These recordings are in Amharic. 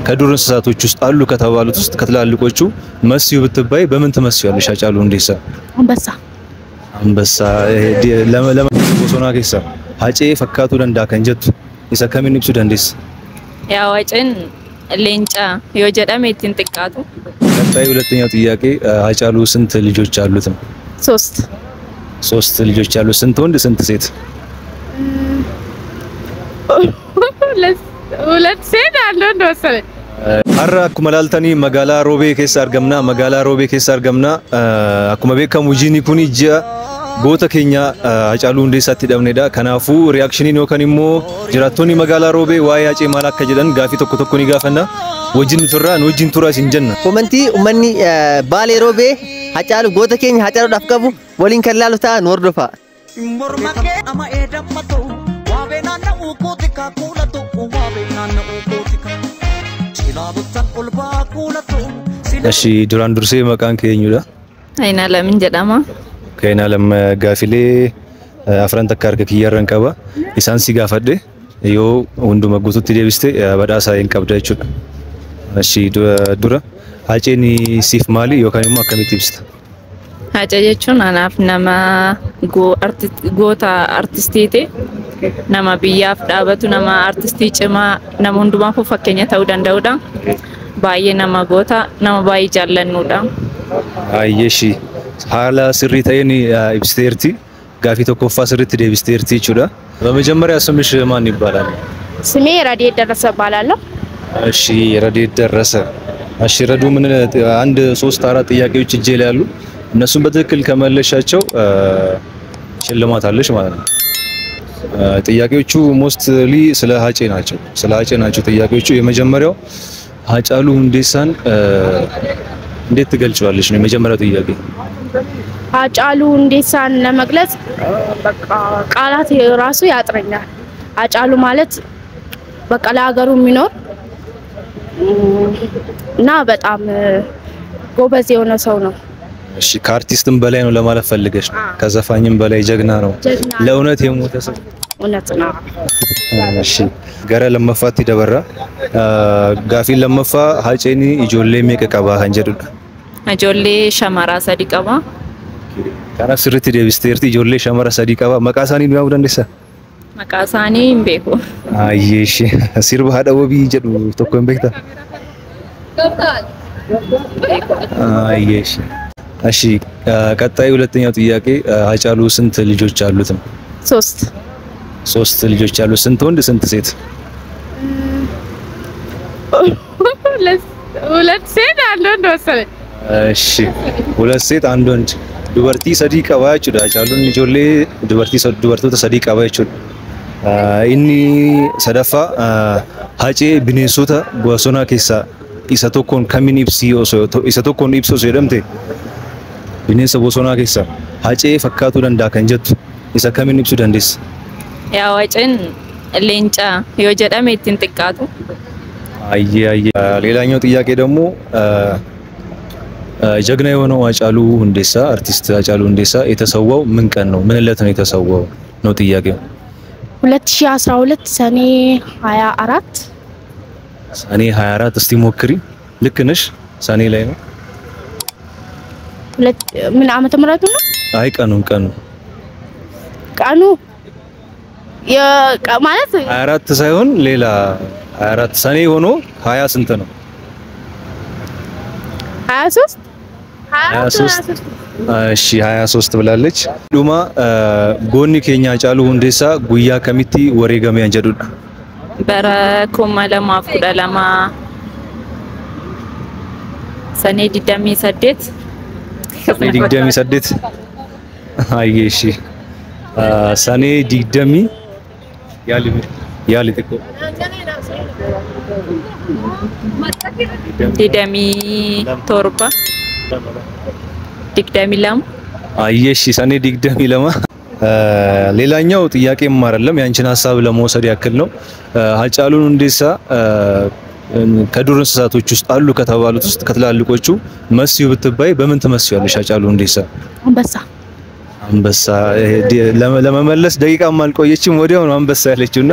ከዱር እንስሳቶች ውስጥ አሉ ከተባሉት ውስጥ ከትላልቆቹ መስዩ ብትባይ በምን ትመስያለሽ? ሃጫሉ ሁንዴሳ አንበሳ አንበሳ ቦሶና ኬሳ ሃጬ ፈካቱ ደንዳ ከንጀቱ ኢሳ ከምን ይብሱ ደንዴስ ያው ሃጬን ሌንጫ የወጀዳም እትን ጥቃቱ። ቀጣይ ሁለተኛው ጥያቄ ሃጫሉ ስንት ልጆች አሉት ነው? ሶስት ልጆች አሉ። ስንት ወንድ ስንት ሴት? ሁለት ሴት አሉ እንደወሰለ አራ አኩማ ላልተኒ መጋላ ሮቤ ኬሳ አርገምና አኩማ ቤከሙ ጂኒ ኩኒ ጂአ ጎተ ኬኛ ሃጫሉ ሁንዴሳቲ ደብኔዳ ከናፉ ሪአክሽኒን ዮከኒሞ ጅራቶኒ መጋላ ሮቤ ዋይ ሃጬ ማላከ ጀደን ጋፊ ቶኮኒ ጋፈና ወጂን ቱራ ሲንጀና ኮመንቲ ኡመኒ ባሌ ሮቤ ሃጫሉ ጎተ ኬኛ ሃጫሉ ዳፍቀቡ ወሊን ከላሉታ ኖርዶፋ ሞርማኬ አማ ኤደመቶ ዋቤናና ኡኮቲካ ኩለቶ ዋቤናና ኡኮቲካ ሲላቡታን ቁልባ ኩለቶ እሺ ዱራን ዱርሴ መቃን ከየኙዳ አይና ለምን ጀዳማ ከይና ለም ጋፊሌ አፍራን ተካርከ kiyyarran qaba isaan si gaafadhe yoo hunduma guututti deebiste badhaasa hin qabda jechuudha. Ashi dura haceen siif maali yookaan immoo akkamitti ibsita? Haca jechuun anaaf nama goota artistiiti, nama biyyaaf dhaabatu, nama artistii cimaa, nama hundumaaf fakkeenya ta'uu danda'udha. Baay'ee nama goota, nama baay'ee jaallannuudha. Ayyeshi haala sirrii ta'een ibsteerti ጋፊ ተኮፋ ስርት ዴቪስቴርቲ ይችላል። በመጀመሪያ ስምሽ ማን ይባላል? ስሜ ረዲት ደረሰ ባላለው። እሺ ረዲት ደረሰ። እሺ ረዱ ምን አንድ 3 4 ጥያቄዎች እጄ ላይ ያሉ እነሱን በትክክል ከመለሻቸው ሽልማት አለሽ ማለት ነው። ጥያቄዎቹ ሞስትሊ ስለ ሃጬ ናቸው ጥያቄዎቹ። የመጀመሪያው ሃጫሉ ሁንዴሳን እንዴት ትገልጫለሽ ነው የመጀመሪያው ጥያቄ። ሃጫሉ ሁንዴሳን ለመግለጽ በቃ ቃላት ራሱ ያጥረኛል። ሃጫሉ ማለት በቃ ለሀገሩ የሚኖር እና በጣም ጎበዝ የሆነ ሰው ነው። እሺ ከአርቲስትም በላይ ነው ለማለት ፈልገሽ ነው? ከዘፋኝም በላይ ጀግና ነው። ለእውነት የሞተ ሰው እውነት ነው። እሺ ገረ ለመፋት ይደበራ ጋፊ ለመፋ ሃጬኒ ኢጆሌ ሜቀቀባ አንጀዱ አጆሌ ሸማራ ሰዲቀባ ካና ስርት ዴቪስቴርቲ ኢጆሌ ሸማራ ሰዲቀባ መቃሳኒ ነው ያውደንደሳ መቃሳኒ እምቤኮ አየሽ ሲርባ ሀዳወቢ ጀዱ ተኮን ቤክታ አየሽ እሺ ቀጣይ ሁለተኛው ጥያቄ ሃጫሉ ስንት ልጆች አሉት ነው? ሶስት ልጆች አሉ። ስንት ወንድ ስንት ሴት? ሁለት ሴት አንድ ወንድ ወሰለ እሺ ሁለት ሴት አንድ ወንድ ዱበርቲ ሰዲ ቀባያችሁ ሃጫሉን ኢጆሌ ዱበርቶታ ሰዲ ቀባያችሁ ኢኒ ሰደፋ ሃጬ ቢኔሶታ ቦሶና ኬሳ isa tokkon kamin ibsi isa tokkon ibso jedhamte bineensa bosonaa keessa hacee fakkaatu danda'a kan jettu isa kamin ibsu dandeessa? ያው ሃጬን ሌንጫ የወጀዳም እትን ጥቃቱ። አየ ሌላኛው ጥያቄ ደግሞ ጀግና የሆነው ሃጫሉ ሁንዴሳ አርቲስት ሃጫሉ ሁንዴሳ የተሰዋው ምን ቀን ነው? ምን ዕለት ነው የተሰዋው ነው ጥያቄው። 2012 ሰኔ 24 ሰኔ 24 እስቲ ሞክሪ። ልክ ነሽ? ሰኔ ላይ ነው። ምን ዓመተ ምህረቱ ነው? አይ ቀኑ ማለት 24 ሳይሆን ሌላ 24 ሰኔ ሆኖ 20 ስንት ነው? 23 እሺ 23 ብላለች። ዱማ ጎኒ ኬኛ ሃጫሉ ሁንዴሳ ጉያ ከሚቲ ወሬ ገመያን ጀዱዳ bara kuma lama fuda lama sane didami saddet ayeshi sane didami yali teko didami torba didami lam ayeshi sane didami lama ሌላኛው ጥያቄም አይደለም ያንቺን ሐሳብ ለመውሰድ ያክል ነው። ሃጫሉ ሁንዴሳ ከዱር እንስሳቶች ውስጥ አሉ ከተባሉት ውስጥ ከትላልቆቹ መስዩ ብትባይ በምን ትመስያለሽ? ሃጫሉ ሁንዴሳ አንበሳ ለመመለስ ደቂቃም አልቆየችም ወዲያው ነው አንበሳ ያለችውና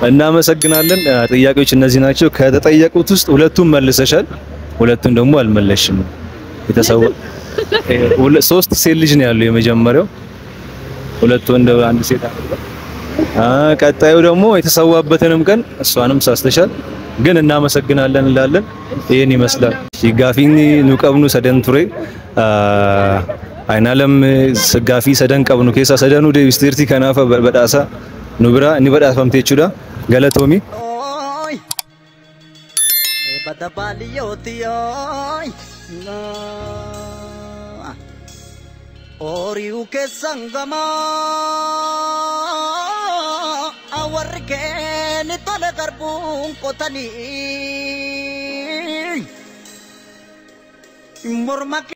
እናመሰግናለን። ጥያቄዎች እነዚህ ናቸው። ከተጠየቁት ውስጥ ሁለቱን መልሰሻል፣ ሁለቱን ደግሞ አልመለሽም። የተሰዋ ሶስት ሴት ልጅ ነው ያለው የመጀመሪያው፣ ሁለት ወንድ አንድ ሴት አለ። ቀጣዩ ደግሞ የተሰዋበትንም ቀን እሷንም ሳስተሻል፣ ግን እናመሰግናለን እንላለን። ይሄን ይመስላል። ጋፊኒ ኑቀብኑ ሰደን ቱሬ አይናለም ስጋፊ ሰደን ቀብኑ ኬሳ ሰደኑ ዴቪስቲርቲ ከናፈ በዳሳ ኑብራ እኒ በዳሳ ፈምቴቹዳ ገለቶሚ ኦሪው ከሰንገማ አወርከን ቶለ ገርቡን ቆተኒ ሞርማ